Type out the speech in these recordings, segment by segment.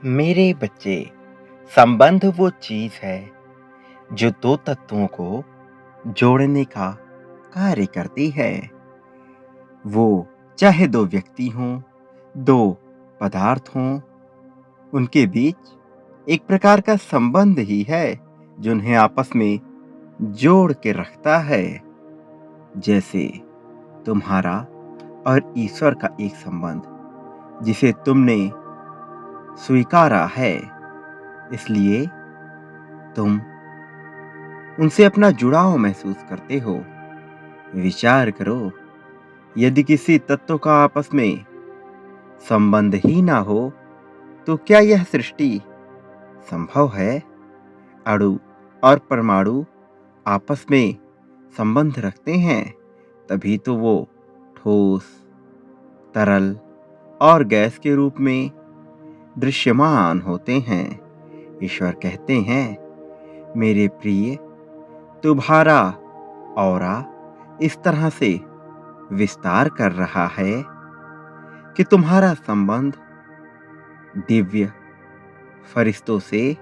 मेरे बच्चे, संबंध वो चीज है जो दो तत्वों को जोड़ने का कार्य करती है। वो चाहे दो व्यक्ति हों, दो पदार्थ हों, उनके बीच एक प्रकार का संबंध ही है जो उन्हें आपस में जोड़ के रखता है। जैसे तुम्हारा और ईश्वर का एक संबंध जिसे तुमने स्वीकारा है, इसलिए तुम उनसे अपना जुड़ाव महसूस करते हो। विचार करो, यदि किसी तत्व का आपस में संबंध ही ना हो तो क्या यह सृष्टि संभव है? अणु और परमाणु आपस में संबंध रखते हैं, तभी तो वो ठोस, तरल और गैस के रूप में दृश्यमान होते हैं। ईश्वर कहते हैं, मेरे प्रिय, तुम्हारा ऑरा इस तरह से विस्तार कर रहा है कि तुम्हारा संबंध दिव्य फरिश्तों से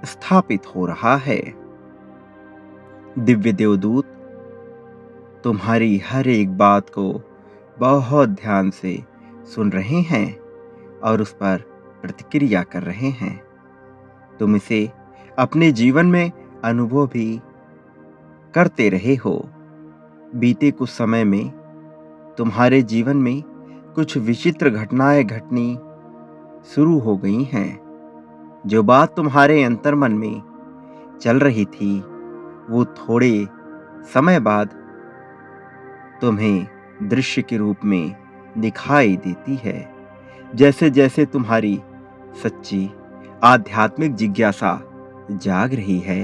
स्थापित हो रहा है। दिव्य देवदूत तुम्हारी हर एक बात को बहुत ध्यान से सुन रहे हैं और उस पर प्रतिक्रिया कर रहे हैं। तुम इसे अपने जीवन में अनुभव भी करते रहे हो। बीते कुछ समय में तुम्हारे जीवन में कुछ विचित्र घटनाएं घटनी शुरू हो गई हैं। जो बात तुम्हारे अंतर्मन में चल रही थी, वो थोड़े समय बाद तुम्हें दृश्य के रूप में दिखाई देती है। जैसे जैसे तुम्हारी सच्ची आध्यात्मिक जिज्ञासा जाग रही है,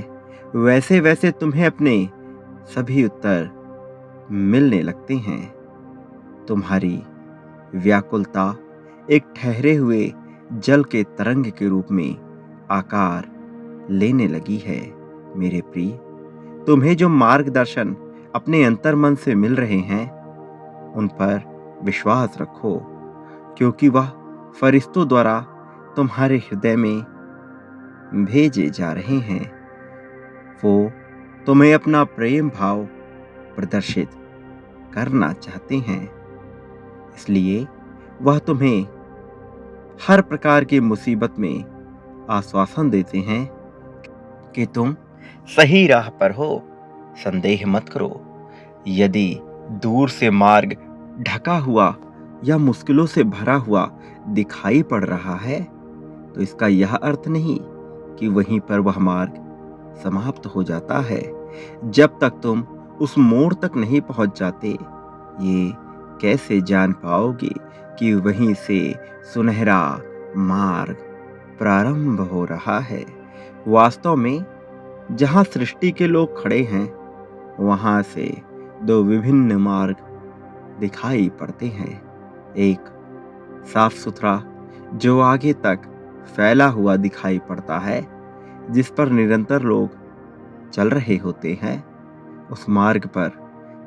वैसे वैसे तुम्हें अपने सभी उत्तर मिलने लगते हैं। तुम्हारी व्याकुलता एक ठहरे हुए जल के तरंग के रूप में आकार लेने लगी है। मेरे प्रिय, तुम्हें जो मार्गदर्शन अपने अंतर्मन से मिल रहे हैं, उन पर विश्वास रखो, क्योंकि वह फरिश्तों द्वारा तुम्हारे हृदय में भेजे जा रहे हैं। वो तुम्हें अपना प्रेम भाव प्रदर्शित करना चाहते हैं, इसलिए वह तुम्हें हर प्रकार की मुसीबत में आश्वासन देते हैं कि तुम सही राह पर हो। संदेह मत करो। यदि दूर से मार्ग ढका हुआ या मुश्किलों से भरा हुआ दिखाई पड़ रहा है, तो इसका यह अर्थ नहीं कि वहीं पर वह मार्ग समाप्त हो जाता है। जब तक तुम उस मोड़ तक नहीं पहुंच जाते, ये कैसे जान पाओगे कि वहीं से सुनहरा मार्ग प्रारंभ हो रहा है। वास्तव में जहां सृष्टि के लोग खड़े हैं, वहां से दो विभिन्न मार्ग दिखाई पड़ते हैं। एक साफ सुथरा जो आगे तक फैला हुआ दिखाई पड़ता है, जिस पर निरंतर लोग चल रहे होते हैं। उस मार्ग पर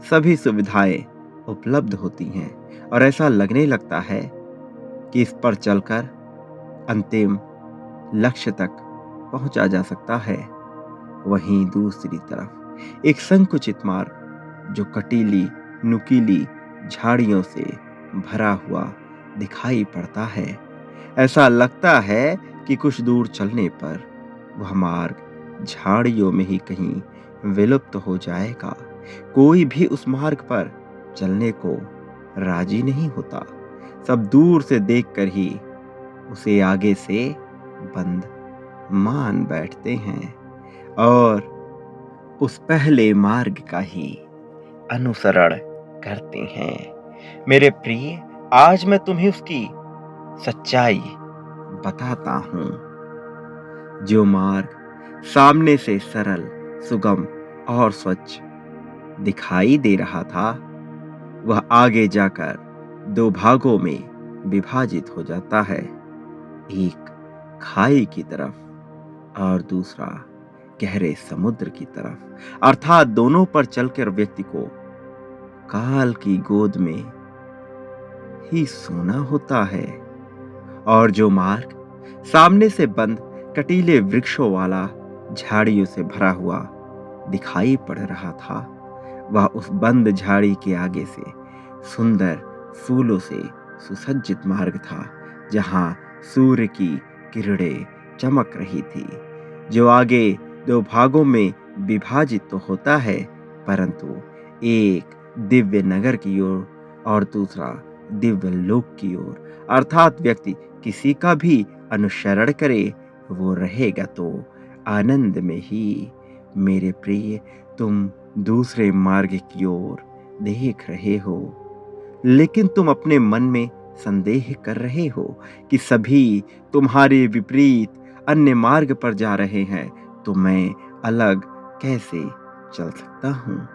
सभी सुविधाएं उपलब्ध होती हैं और ऐसा लगने लगता है कि इस पर चलकर अंतिम लक्ष्य तक पहुंचा जा सकता है। वहीं दूसरी तरफ एक संकुचित मार्ग जो कटीली नुकीली झाड़ियों से भरा हुआ दिखाई पड़ता है। ऐसा लगता है कि कुछ दूर चलने पर वह मार्ग झाड़ियों में ही कहीं विलुप्त हो जाएगा। कोई भी उस मार्ग पर चलने को राजी नहीं होता। सब दूर से देखकर ही उसे आगे से बंद मान बैठते हैं और उस पहले मार्ग का ही अनुसरण करते हैं। मेरे प्रिय, आज मैं तुम्हें उसकी सच्चाई बताता हूं। जो मार्ग सामने से सरल, सुगम और स्वच्छ दिखाई दे रहा था, वह आगे जाकर दो भागों में विभाजित हो जाता है। एक खाई की तरफ और दूसरा गहरे समुद्र की तरफ। अर्थात दोनों पर चलकर व्यक्ति को काल की गोद में ही सोना होता है। और जो मार्ग सामने से बंद कटीले वृक्षों वाला झाड़ियों से भरा हुआ दिखाई पड़ रहा था। वह उस बंद झाड़ी के आगे से सुंदर फूलों से सुसज्जित मार्ग था, जहां सूर्य की किरणें चमक रही थी। जो आगे दो भागों में विभाजित तो होता है, परंतु एक दिव्य नगर की ओर और दूसरा दिव्य लोक की ओर, अर्थात व्यक्ति किसी का भी अनुसरण करे वो रहेगा तो आनंद में ही। मेरे प्रिय, तुम दूसरे मार्ग की ओर देख रहे हो, लेकिन तुम अपने मन में संदेह कर रहे हो कि सभी तुम्हारे विपरीत अन्य मार्ग पर जा रहे हैं, तो मैं अलग कैसे चल सकता हूँ।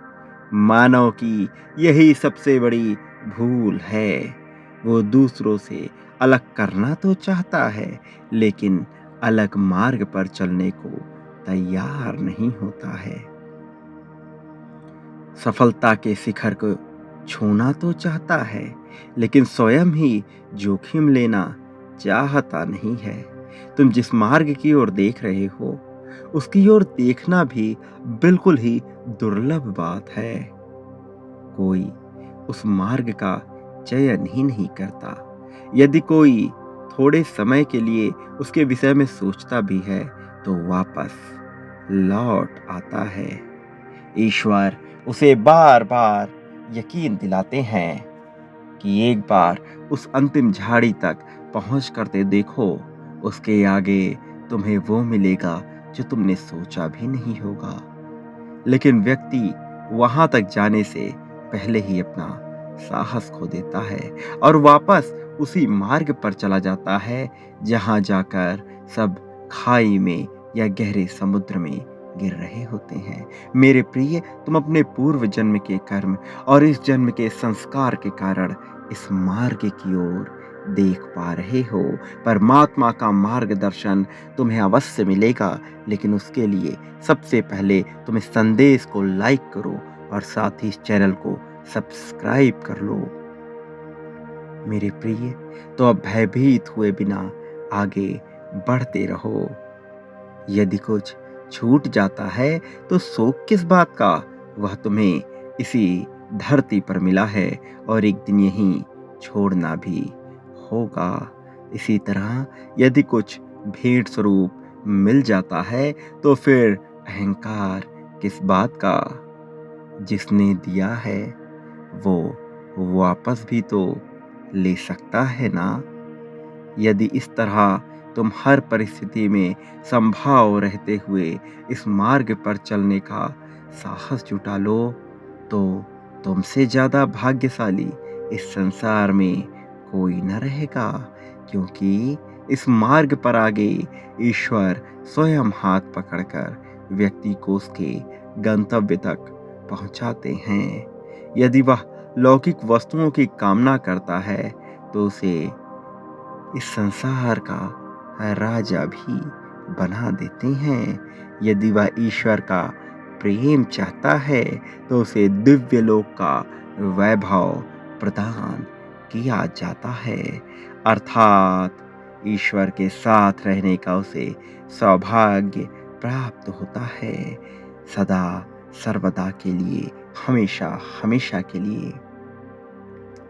मानव की यही सबसे बड़ी भूल है। वो दूसरों से अलग करना तो चाहता है, लेकिन अलग मार्ग पर चलने को तैयार नहीं होता है। सफलता के शिखर को छूना तो चाहता है, लेकिन स्वयं ही जोखिम लेना चाहता नहीं है। तुम जिस मार्ग की ओर देख रहे हो, उसकी ओर देखना भी बिल्कुल ही दुर्लभ बात है। कोई उस मार्ग का चयन ही नहीं करता। यदि कोई थोड़े समय के लिए उसके विषय में सोचता भी है, तो वापस लौट आता है। ईश्वर उसे बार बार यकीन दिलाते हैं कि एक बार उस अंतिम झाड़ी तक पहुंच करते देखो, उसके आगे तुम्हें वो मिलेगा जो तुमने सोचा भी नहीं होगा। लेकिन व्यक्ति वहां तक जाने से पहले ही अपना साहस खो देता है और वापस उसी मार्ग पर चला जाता है, जहां जाकर सब खाई में या गहरे समुद्र में गिर रहे होते हैं। मेरे प्रिय, तुम अपने पूर्व जन्म के कर्म और इस जन्म के संस्कार के कारण इस मार्ग की ओर देख पा रहे हो। परमात्मा का मार्गदर्शन तुम्हें अवश्य मिलेगा, लेकिन उसके लिए सबसे पहले तुम इस संदेश को लाइक करो और साथ ही इस चैनल को सब्सक्राइब कर लो। मेरे प्रिय, तो अब भयभीत हुए बिना आगे बढ़ते रहो। यदि कुछ छूट जाता है तो शोक किस बात का, वह तुम्हें इसी धरती पर मिला है और एक दिन यहीं छोड़ना भी होगा। इसी तरह यदि कुछ भेंट स्वरूप मिल जाता है तो फिर अहंकार किस बात का। जिसने दिया है वो वापस भी तो ले सकता है ना। यदि इस तरह तुम हर परिस्थिति में संभाव रहते हुए इस मार्ग पर चलने का साहस जुटा लो, तो तुमसे ज्यादा भाग्यशाली इस संसार में कोई न रहेगा, क्योंकि इस मार्ग पर आगे ईश्वर स्वयं हाथ पकड़कर व्यक्ति को उसके गंतव्य तक पहुंचाते हैं। यदि वह लौकिक वस्तुओं की कामना करता है तो उसे इस संसार का राजा भी बना देते हैं। यदि वह ईश्वर का प्रेम चाहता है तो उसे दिव्य लोक का वैभव प्रदान किया जाता है, अर्थात ईश्वर के साथ रहने का उसे सौभाग्य प्राप्त होता है, सदा सर्वदा के लिए, हमेशा हमेशा के लिए।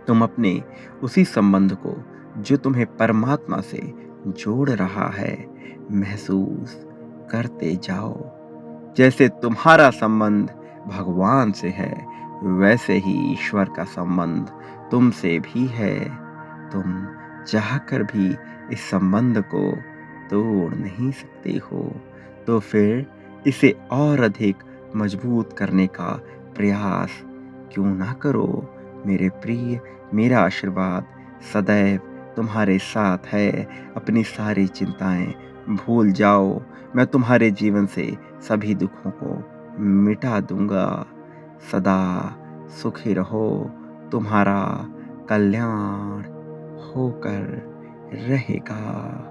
तुम अपने उसी संबंध को जो तुम्हें परमात्मा से जोड़ रहा है महसूस करते जाओ। जैसे तुम्हारा संबंध भगवान से है, वैसे ही ईश्वर का संबंध तुमसे भी है। तुम चाहकर भी इस संबंध को तोड़ नहीं सकते हो, तो फिर इसे और अधिक मजबूत करने का प्रयास क्यों ना करो। मेरे प्रिय, मेरा आशीर्वाद सदैव तुम्हारे साथ है। अपनी सारी चिंताएं भूल जाओ, मैं तुम्हारे जीवन से सभी दुखों को मिटा दूंगा। सदा सुखी रहो, तुम्हारा कल्याण होकर रहेगा।